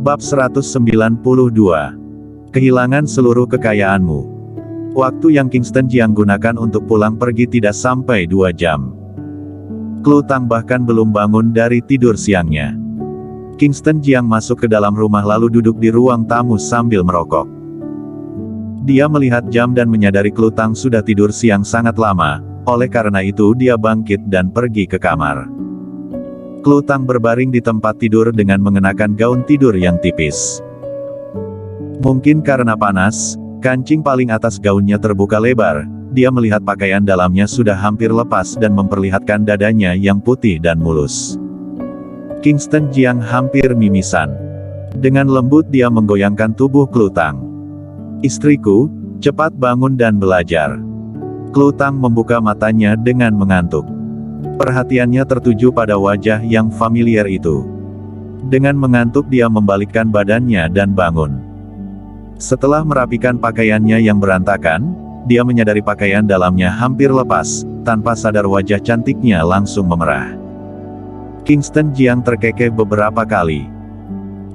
Bab 192. Kehilangan seluruh kekayaanmu. Waktu yang Kingston Jiang gunakan untuk pulang pergi tidak sampai 2 jam. Klutang bahkan belum bangun dari tidur siangnya. Kingston Jiang masuk ke dalam rumah lalu duduk di ruang tamu sambil merokok. Dia melihat jam dan menyadari Klutang sudah tidur siang sangat lama, oleh karena itu dia bangkit dan pergi ke kamar. Klutang berbaring di tempat tidur dengan mengenakan gaun tidur yang tipis. Mungkin karena panas, kancing paling atas gaunnya terbuka lebar, dia melihat pakaian dalamnya sudah hampir lepas dan memperlihatkan dadanya yang putih dan mulus. Kingston Jiang hampir mimisan. Dengan lembut dia menggoyangkan tubuh Klutang. "Istriku, cepat bangun dan belajar." Klutang membuka matanya dengan mengantuk. Perhatiannya tertuju pada wajah yang familiar itu. Dengan mengantuk dia membalikkan badannya dan bangun. Setelah merapikan pakaiannya yang berantakan, dia menyadari pakaian dalamnya hampir lepas, tanpa sadar wajah cantiknya langsung memerah. Kingston Jiang terkekeh beberapa kali.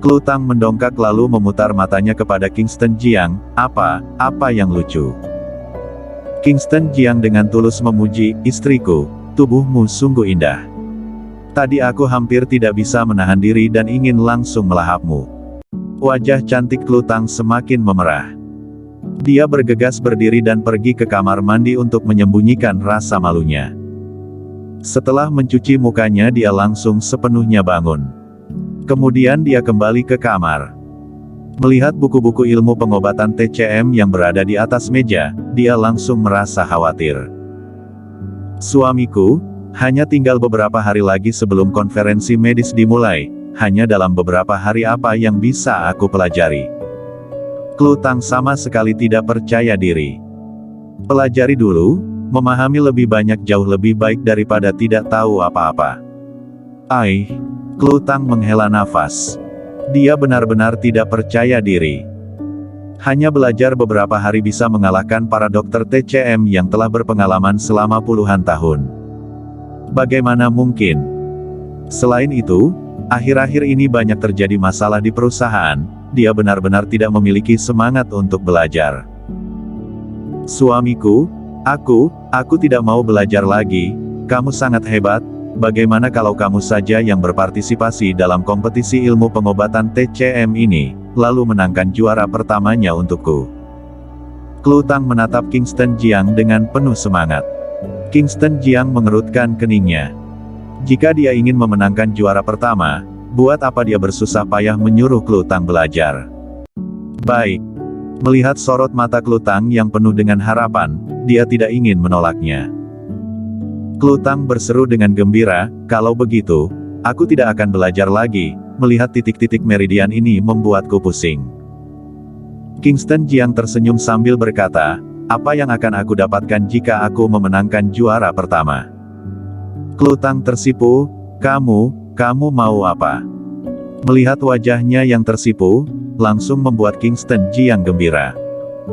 Klutang mendongkak lalu memutar matanya kepada Kingston Jiang, apa yang lucu?" Kingston Jiang dengan tulus memuji, "Istriku, tubuhmu sungguh indah. Tadi aku hampir tidak bisa menahan diri dan ingin langsung melahapmu." Wajah cantik Klutang semakin memerah. Dia bergegas berdiri dan pergi ke kamar mandi untuk menyembunyikan rasa malunya. Setelah mencuci mukanya dia langsung sepenuhnya bangun. Kemudian dia kembali ke kamar. Melihat buku-buku ilmu pengobatan TCM yang berada di atas meja, dia langsung merasa khawatir. "Suamiku, hanya tinggal beberapa hari lagi sebelum konferensi medis dimulai, hanya dalam beberapa hari apa yang bisa aku pelajari?" Klutang sama sekali tidak percaya diri. "Pelajari dulu, memahami lebih banyak jauh lebih baik daripada tidak tahu apa-apa." Klutang menghela nafas. Dia benar-benar tidak percaya diri. Hanya belajar beberapa hari bisa mengalahkan para dokter TCM yang telah berpengalaman selama puluhan tahun. Bagaimana mungkin? Selain itu, akhir-akhir ini banyak terjadi masalah di perusahaan, dia benar-benar tidak memiliki semangat untuk belajar. "Suamiku, aku tidak mau belajar lagi, kamu sangat hebat, bagaimana kalau kamu saja yang berpartisipasi dalam kompetisi ilmu pengobatan TCM ini, lalu menangkan juara pertamanya untukku?" Klutang menatap Kingston Jiang dengan penuh semangat. Kingston Jiang mengerutkan keningnya. Jika dia ingin memenangkan juara pertama, buat apa dia bersusah payah menyuruh Klutang belajar? Baik. Melihat sorot mata Klutang yang penuh dengan harapan, dia tidak ingin menolaknya. Klutang berseru dengan gembira, "Kalau begitu, aku tidak akan belajar lagi, melihat titik-titik meridian ini membuatku pusing." Kingston Jiang tersenyum sambil berkata, "Apa yang akan aku dapatkan jika aku memenangkan juara pertama?" Klutang tersipu, kamu mau apa?" Melihat wajahnya yang tersipu, langsung membuat Kingston Jiang gembira.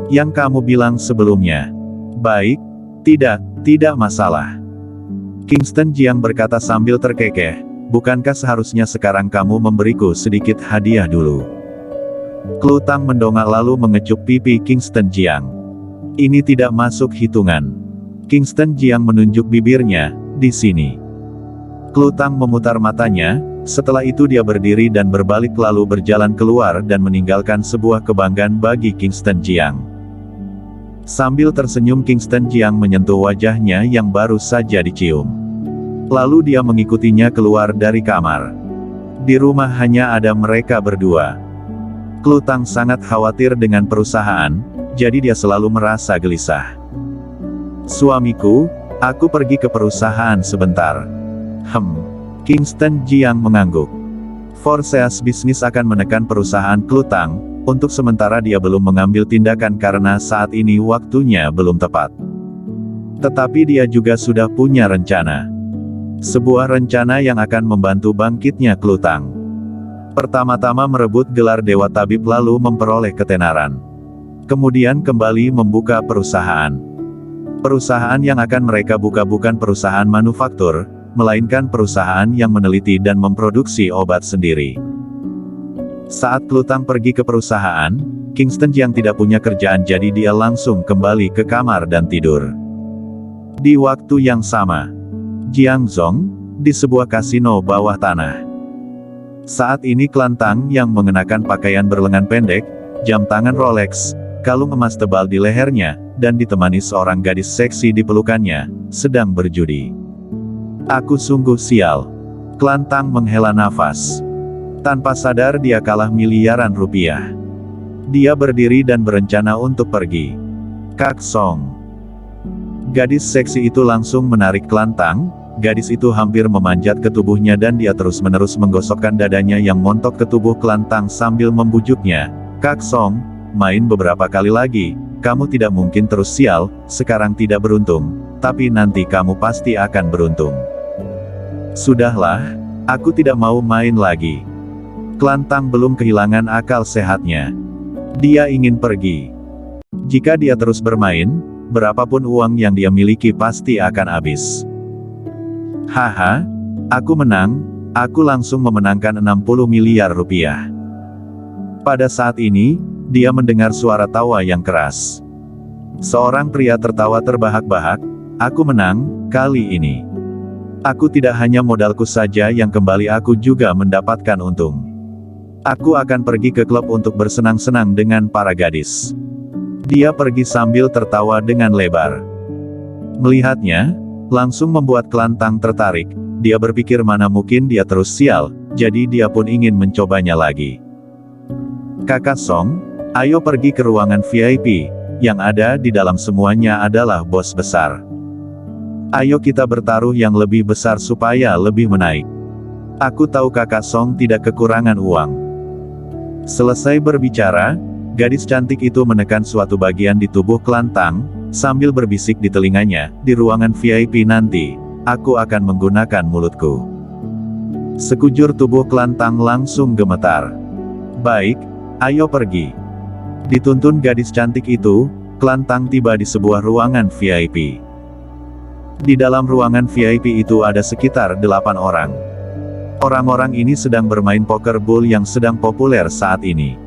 "Yang kamu bilang sebelumnya." "Baik, tidak masalah." Kingston Jiang berkata sambil terkekeh, "Bukankah seharusnya sekarang kamu memberiku sedikit hadiah dulu?" Klutang mendongak lalu mengecup pipi Kingston Jiang. "Ini tidak masuk hitungan." Kingston Jiang menunjuk bibirnya, "Di sini." Klutang memutar matanya, setelah itu dia berdiri dan berbalik lalu berjalan keluar dan meninggalkan sebuah kebanggaan bagi Kingston Jiang. Sambil tersenyum Kingston Jiang menyentuh wajahnya yang baru saja dicium. Lalu dia mengikutinya keluar dari kamar. Di rumah hanya ada mereka berdua. Klutang sangat khawatir dengan perusahaan, jadi dia selalu merasa gelisah. "Suamiku, aku pergi ke perusahaan sebentar." Kingston Jiang mengangguk. Forseas bisnis akan menekan perusahaan Klutang. Untuk sementara dia belum mengambil tindakan karena saat ini waktunya belum tepat. Tetapi dia juga sudah punya rencana. Sebuah rencana yang akan membantu bangkitnya Klutang. Pertama-tama merebut gelar Dewa Tabib lalu memperoleh ketenaran. Kemudian kembali membuka perusahaan. Perusahaan yang akan mereka buka bukan perusahaan manufaktur, melainkan perusahaan yang meneliti dan memproduksi obat sendiri. Saat Klutang pergi ke perusahaan, Kingston yang tidak punya kerjaan jadi dia langsung kembali ke kamar dan tidur. Di waktu yang sama, Jiangzong, di sebuah kasino bawah tanah. Saat ini Klantang yang mengenakan pakaian berlengan pendek, jam tangan Rolex, kalung emas tebal di lehernya, dan ditemani seorang gadis seksi di pelukannya, sedang berjudi. Aku sungguh sial. Klantang menghela nafas. Tanpa sadar dia kalah miliaran rupiah. Dia berdiri dan berencana untuk pergi. Kak Song. Gadis seksi itu langsung menarik Klantang. Gadis itu hampir memanjat ke tubuhnya dan dia terus-menerus menggosokkan dadanya yang montok ke tubuh Klantang sambil membujuknya. Kak Song, main beberapa kali lagi. Kamu tidak mungkin terus sial, sekarang tidak beruntung, tapi nanti kamu pasti akan beruntung. Sudahlah, aku tidak mau main lagi. Klantang belum kehilangan akal sehatnya. Dia ingin pergi. Jika dia terus bermain, berapapun uang yang dia miliki pasti akan habis. Haha, aku menang, aku langsung memenangkan 60 miliar rupiah. Pada saat ini, dia mendengar suara tawa yang keras. Seorang pria tertawa terbahak-bahak, aku menang, kali ini. Aku tidak hanya modalku saja yang kembali, aku juga mendapatkan untung. Aku akan pergi ke klub untuk bersenang-senang dengan para gadis. Dia pergi sambil tertawa dengan lebar. Melihatnya, langsung membuat Klantang tertarik. Dia berpikir mana mungkin dia terus sial, jadi dia pun ingin mencobanya lagi. Kakak Song, ayo pergi ke ruangan VIP, yang ada di dalam semuanya adalah bos besar. Ayo kita bertaruh yang lebih besar supaya lebih menaik. Aku tahu Kakak Song tidak kekurangan uang. Selesai berbicara, gadis cantik itu menekan suatu bagian di tubuh Klantang, sambil berbisik di telinganya, di ruangan VIP nanti, aku akan menggunakan mulutku. Sekujur tubuh Klantang langsung gemetar. Baik, ayo pergi. Dituntun gadis cantik itu, Klantang tiba di sebuah ruangan VIP. Di dalam ruangan VIP itu ada sekitar 8 orang. Orang-orang ini sedang bermain poker bull yang sedang populer saat ini.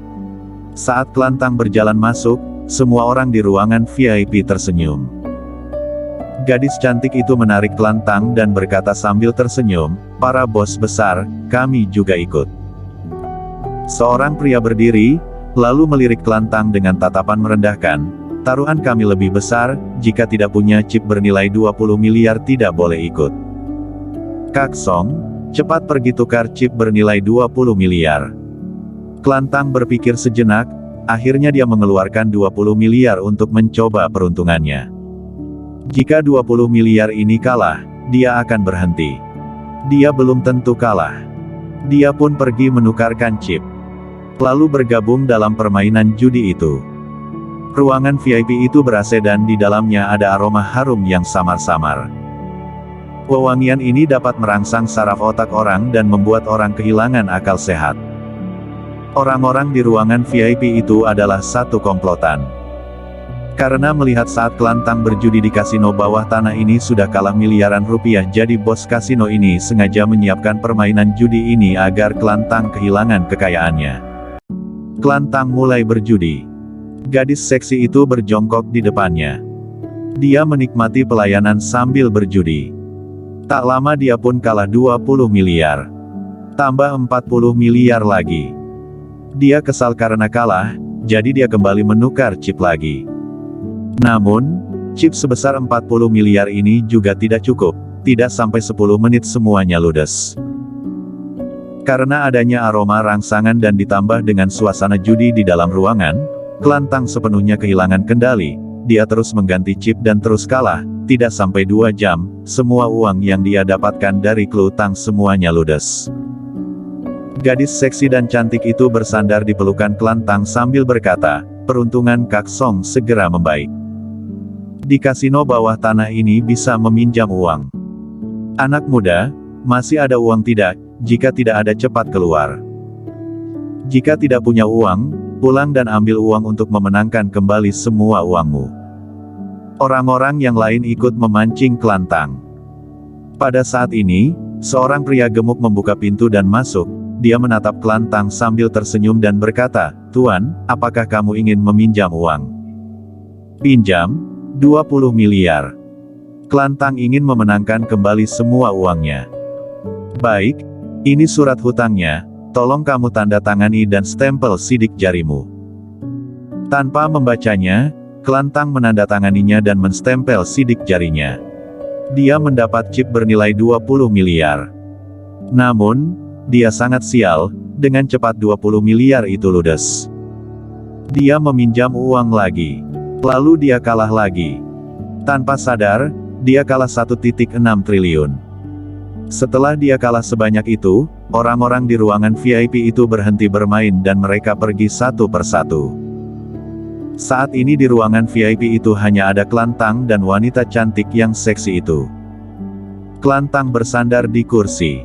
Saat Klantang berjalan masuk, semua orang di ruangan VIP tersenyum. Gadis cantik itu menarik Klantang dan berkata sambil tersenyum, para bos besar, kami juga ikut. Seorang pria berdiri, lalu melirik Klantang dengan tatapan merendahkan, taruhan kami lebih besar, jika tidak punya chip bernilai 20 miliar tidak boleh ikut. Kak Song, cepat pergi tukar chip bernilai 20 miliar. Klantang berpikir sejenak, akhirnya dia mengeluarkan 20 miliar untuk mencoba peruntungannya. Jika 20 miliar ini kalah, dia akan berhenti. Dia belum tentu kalah. Dia pun pergi menukarkan chip. Lalu bergabung dalam permainan judi itu. Ruangan VIP itu ber-AC dan di dalamnya ada aroma harum yang samar-samar. Wewangian ini dapat merangsang saraf otak orang dan membuat orang kehilangan akal sehat. Orang-orang di ruangan VIP itu adalah satu komplotan. Karena melihat saat Klantang berjudi di kasino bawah tanah ini sudah kalah miliaran rupiah, jadi bos kasino ini sengaja menyiapkan permainan judi ini agar Klantang kehilangan kekayaannya. Klantang mulai berjudi. Gadis seksi itu berjongkok di depannya. Dia menikmati pelayanan sambil berjudi. Tak lama dia pun kalah 20 miliar. Tambah 40 miliar lagi. Dia kesal karena kalah, jadi dia kembali menukar chip lagi. Namun, chip sebesar 40 miliar ini juga tidak cukup, tidak sampai 10 menit semuanya ludes. Karena adanya aroma rangsangan dan ditambah dengan suasana judi di dalam ruangan, Klantang sepenuhnya kehilangan kendali, dia terus mengganti chip dan terus kalah, tidak sampai 2 jam, semua uang yang dia dapatkan dari Klutang semuanya ludes. Gadis seksi dan cantik itu bersandar di pelukan Klantang sambil berkata, peruntungan Kak Song segera membaik. Di kasino bawah tanah ini bisa meminjam uang. Anak muda, masih ada uang tidak, jika tidak ada cepat keluar. Jika tidak punya uang, pulang dan ambil uang untuk memenangkan kembali semua uangmu. Orang-orang yang lain ikut memancing Klantang. Pada saat ini, seorang pria gemuk membuka pintu dan masuk, dia menatap Kelantang sambil tersenyum dan berkata, "Tuan, apakah kamu ingin meminjam uang?" "Pinjam? 20 miliar. Kelantang ingin memenangkan kembali semua uangnya." "Baik, ini surat hutangnya, tolong kamu tanda tangani dan stempel sidik jarimu." Tanpa membacanya, Kelantang menandatanganinya dan menstempel sidik jarinya. Dia mendapat chip bernilai 20 miliar. Namun, dia sangat sial, dengan cepat 20 miliar itu ludes. Dia meminjam uang lagi. Lalu dia kalah lagi. Tanpa sadar, dia kalah 1,6 triliun. Setelah dia kalah sebanyak itu, orang-orang di ruangan VIP itu berhenti bermain dan mereka pergi satu persatu. Saat ini di ruangan VIP itu hanya ada Kelantang dan wanita cantik yang seksi itu. Kelantang bersandar di kursi.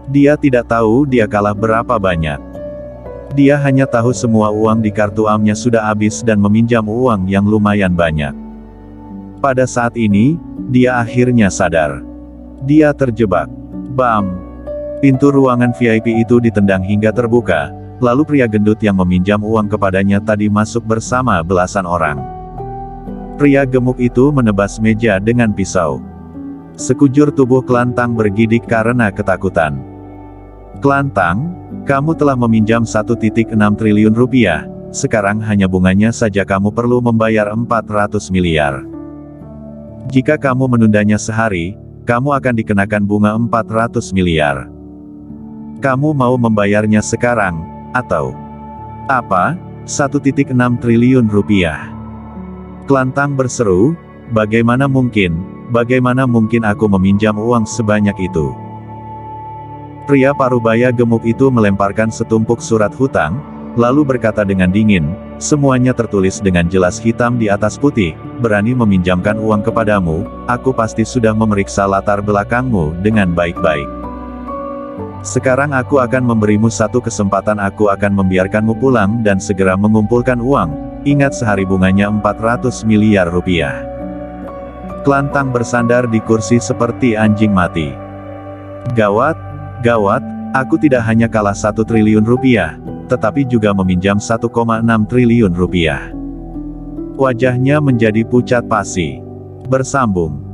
Dia tidak tahu dia kalah berapa banyak. Dia hanya tahu semua uang di kartu AM-nya sudah habis dan meminjam uang yang lumayan banyak. Pada saat ini, dia akhirnya sadar. Dia terjebak. Bam! Pintu ruangan VIP itu ditendang hingga terbuka. Lalu pria gendut yang meminjam uang kepadanya tadi masuk bersama belasan orang. Pria gemuk itu menebas meja dengan pisau. Sekujur tubuh Kelantang bergidik karena ketakutan. "Kelantang, kamu telah meminjam 1,6 triliun rupiah, sekarang hanya bunganya saja kamu perlu membayar 400 miliar. Jika kamu menundanya sehari, kamu akan dikenakan bunga 400 miliar. Kamu mau membayarnya sekarang? Atau apa? 1,6 triliun rupiah. Kelantang berseru, bagaimana mungkin aku meminjam uang sebanyak itu?" Pria parubaya gemuk itu melemparkan setumpuk surat hutang, lalu berkata dengan dingin, "Semuanya tertulis dengan jelas hitam di atas putih, berani meminjamkan uang kepadamu, aku pasti sudah memeriksa latar belakangmu dengan baik-baik. Sekarang aku akan memberimu satu kesempatan, aku akan membiarkanmu pulang dan segera mengumpulkan uang. Ingat sehari bunganya 400 miliar rupiah." Kelantang bersandar di kursi seperti anjing mati. Gawat, gawat, aku tidak hanya kalah 1 triliun rupiah, tetapi juga meminjam 1,6 triliun rupiah. Wajahnya menjadi pucat pasi. Bersambung.